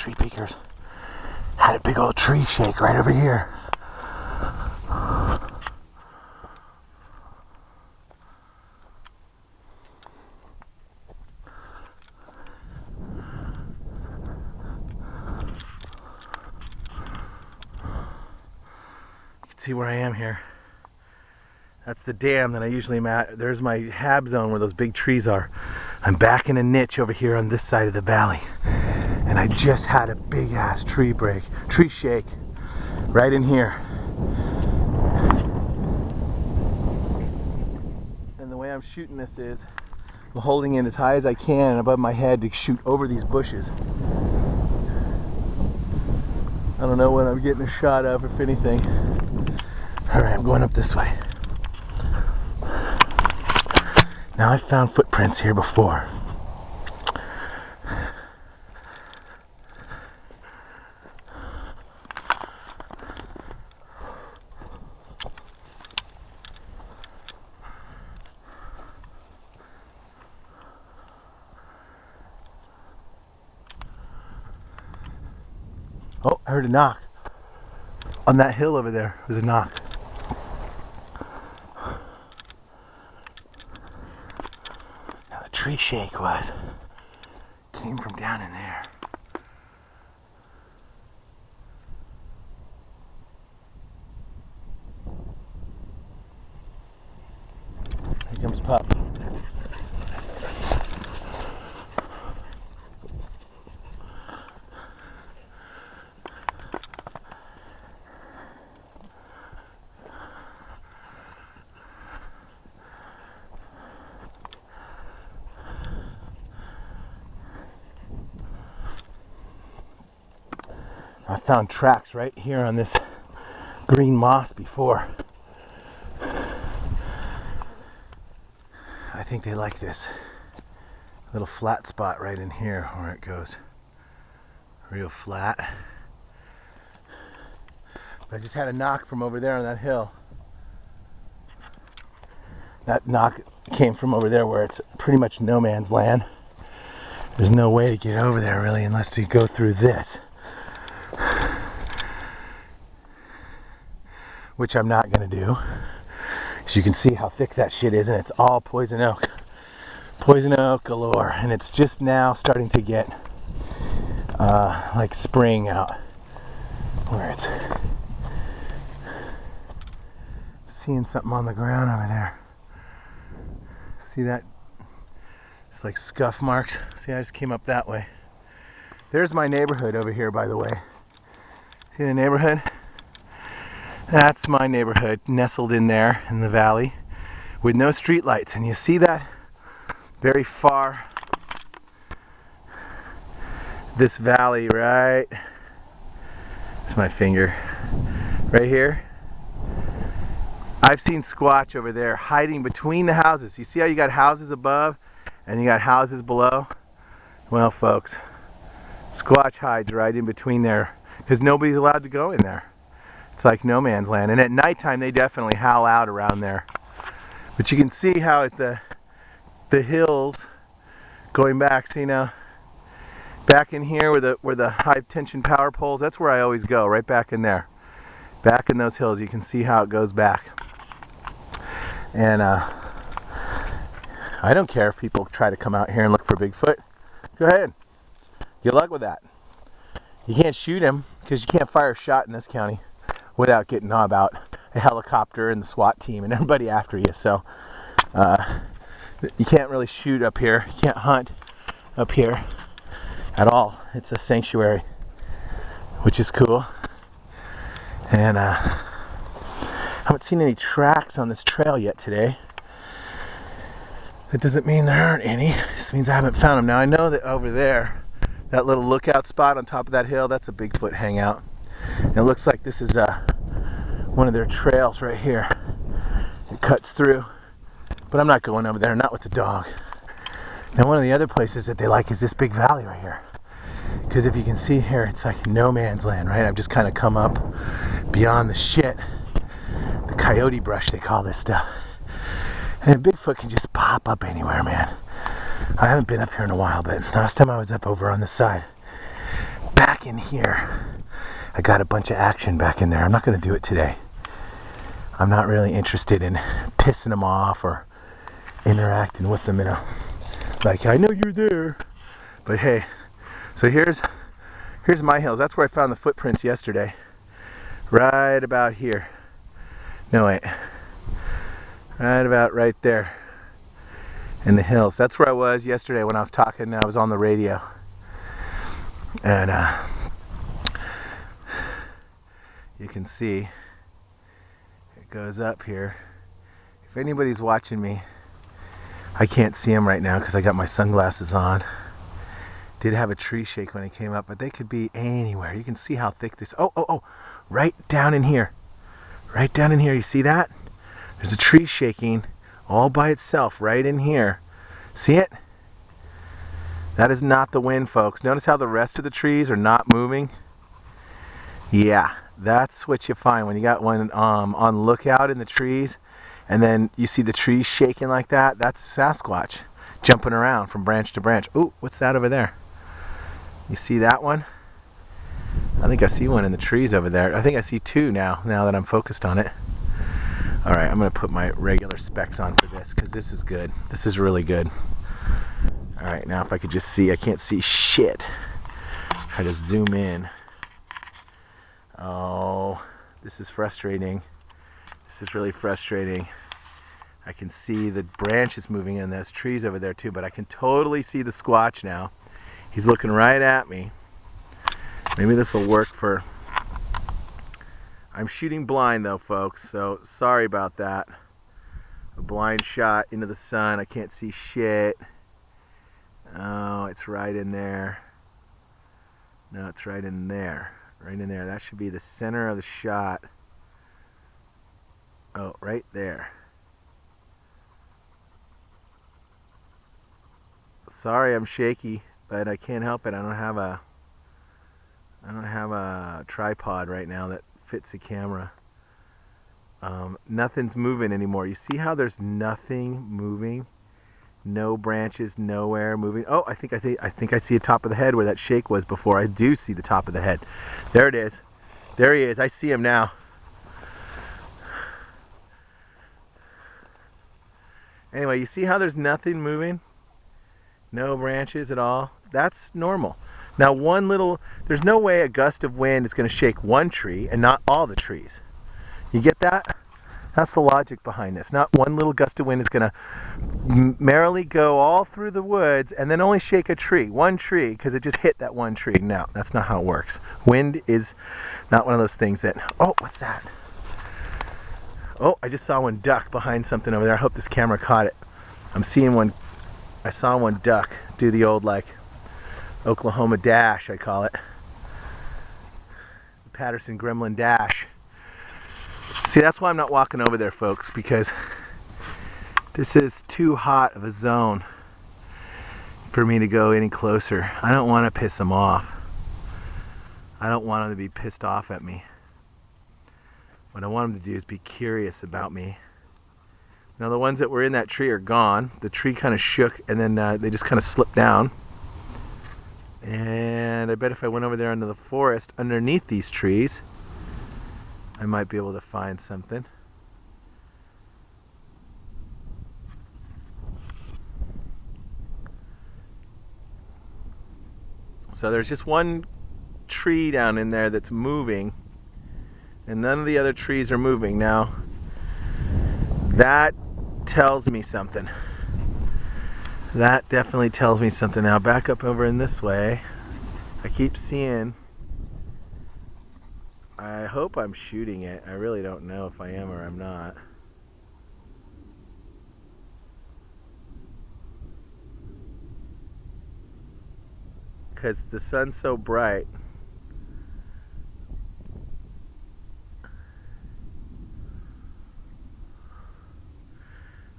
tree peekers. Had a big old tree shake right over here. You can see where I am here. That's the dam that I usually am at. There's my hab zone where those big trees are. I'm back in a niche over here on this side of the valley. And I just had a big ass tree shake right in here. And the way I'm shooting this is I'm holding it as high as I can above my head to shoot over these bushes. I don't know what I'm getting a shot of, if anything. Alright, I'm going up this way. Now I've found footprints here before. Oh, I heard a knock. On that hill over there was a knock. Now the tree shake came from down in there. Here comes Pup. I found tracks right here on this green moss before. I think they like this little flat spot right in here where it goes real flat. But I just had a knock from over there on that hill. That knock came from over there where it's pretty much no man's land. There's no way to get over there really unless you go through this. Which I'm not gonna do. As you can see how thick that shit is, and it's all poison oak. Poison oak galore. And it's just now starting to get like spring out. Where it's seeing something on the ground over there. See that? It's like scuff marks. See, I just came up that way. There's my neighborhood over here, by the way. See the neighborhood? That's my neighborhood, nestled in there in the valley with no street lights. And you see that very far, this valley, right? It's my finger. Right here. I've seen squatch over there hiding between the houses. You see how you got houses above and you got houses below? Well, folks, squatch hides right in between there because nobody's allowed to go in there. It's like no man's land, and at nighttime they definitely howl out around there. But you can see how at the hills going back, see now, back in here where the high tension power poles, that's where I always go, right back in there. Back in those hills, you can see how it goes back. And I don't care if people try to come out here and look for Bigfoot. Go ahead. Good luck with that. You can't shoot him because you can't fire a shot in this county without getting about a helicopter and the SWAT team and everybody after you. So you can't really shoot up here. You can't hunt up here at all. It's a sanctuary, which is cool. And I haven't seen any tracks on this trail yet today. That doesn't mean there aren't any. It just means I haven't found them. Now I know that over there, that little lookout spot on top of that hill, that's a Bigfoot hangout. And it looks like this is one of their trails right here. It cuts through. But I'm not going over there, not with the dog. Now one of the other places that they like is this big valley right here. Because if you can see here, it's like no man's land, right? I've just kind of come up beyond the shit. The coyote brush, they call this stuff. And Bigfoot can just pop up anywhere, man. I haven't been up here in a while, but last time I was up over on this side, back in here. I got a bunch of action back in there. I'm not going to do it today. I'm not really interested in pissing them off or interacting with them, like, I know you're there. But hey, so here's my hills. That's where I found the footprints yesterday. Right about here. No, wait. Right about right there in the hills. That's where I was yesterday when I was talking. I was on the radio. And you can see it goes up here. If anybody's watching me, I can't see them right now because I got my sunglasses on. Did have a tree shake when it came up, but they could be anywhere. You can see how thick this. Oh, right down in here. Right down in here. You see that? There's a tree shaking all by itself right in here. See it? That is not the wind, folks. Notice how the rest of the trees are not moving? Yeah, that's what you find when you got one on lookout in the trees, and then you see the trees shaking like that. That's Sasquatch jumping around from branch to branch. Ooh, what's that over there? You see that one? I think I see one in the trees over there. I think I see two now that I'm focused on it. All right, I'm gonna put my regular specs on for this because this is good. This is really good. All right, now if I could just see, I can't see shit. Try to zoom in. Oh, this is frustrating. This is really frustrating. I can see the branches moving in those trees over there too, but I can totally see the squatch now. He's looking right at me. Maybe this will work for... I'm shooting blind though, folks, so sorry about that. A blind shot into the sun. I can't see shit. Oh, it's right in there. No, it's right in there. Right in there. That should be the center of the shot. Oh, right there. Sorry, I'm shaky, but I can't help it. I don't have a tripod right now that fits the camera. Nothing's moving anymore. You see how there's nothing moving? No branches, nowhere moving. Oh, I think I see the top of the head where that shake was before. I do see the top of the head. There it is. There he is. I see him now. Anyway, you see how there's nothing moving? No branches at all. That's normal. Now there's no way a gust of wind is going to shake one tree and not all the trees. You get that? That's the logic behind this. Not one little gust of wind is going to merrily go all through the woods and then only shake a tree, one tree, because it just hit that one tree. No, that's not how it works. Wind is not one of those things that, oh, what's that? Oh, I just saw one duck behind something over there. I hope this camera caught it. I'm seeing one. I saw one duck do the old, like, Oklahoma dash, I call it. The Patterson Gremlin dash. See, that's why I'm not walking over there, folks, because this is too hot of a zone for me to go any closer. I don't want to piss them off. I don't want them to be pissed off at me. What I want them to do is be curious about me. Now the ones that were in that tree are gone. The tree kind of shook and then they just kind of slipped down. And I bet if I went over there into the forest underneath these trees, I might be able to find something. So there's just one tree down in there that's moving, and none of the other trees are moving. Now, that tells me something. That definitely tells me something. Now, back up over in this way. I keep seeing... I hope I'm shooting it. I really don't know if I am or I'm not. Because the sun's so bright.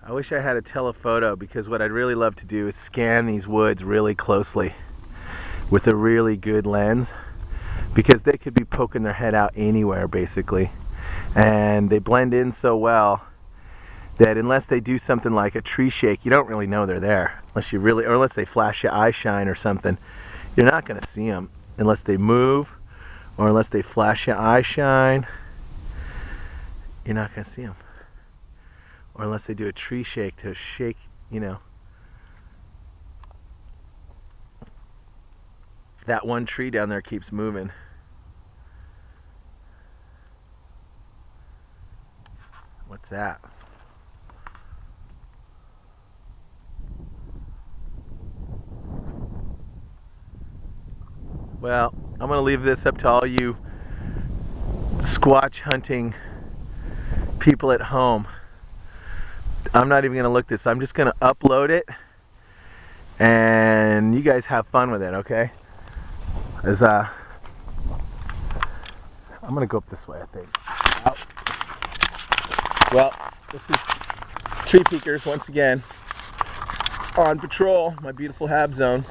I wish I had a telephoto, because what I'd really love to do is scan these woods really closely with a really good lens, because they could be poking their head out anywhere basically, and they blend in so well that unless they do something like a tree shake, you don't really know they're there, unless you really, or unless they flash your eye shine or something. You're not going to see them. unless they move or unless they flash your eye shine, you're not gonna see them. Or unless they do a tree shake to shake, you know. That one tree down there keeps moving. What's that? Well, I'm gonna leave this up to all you squatch hunting people at home. I'm not even gonna look this. I'm just gonna upload it, and you guys have fun with it, okay? As I'm gonna go up this way, I think. Out. Well, this is Tree Peekers once again on patrol, my beautiful hab zone.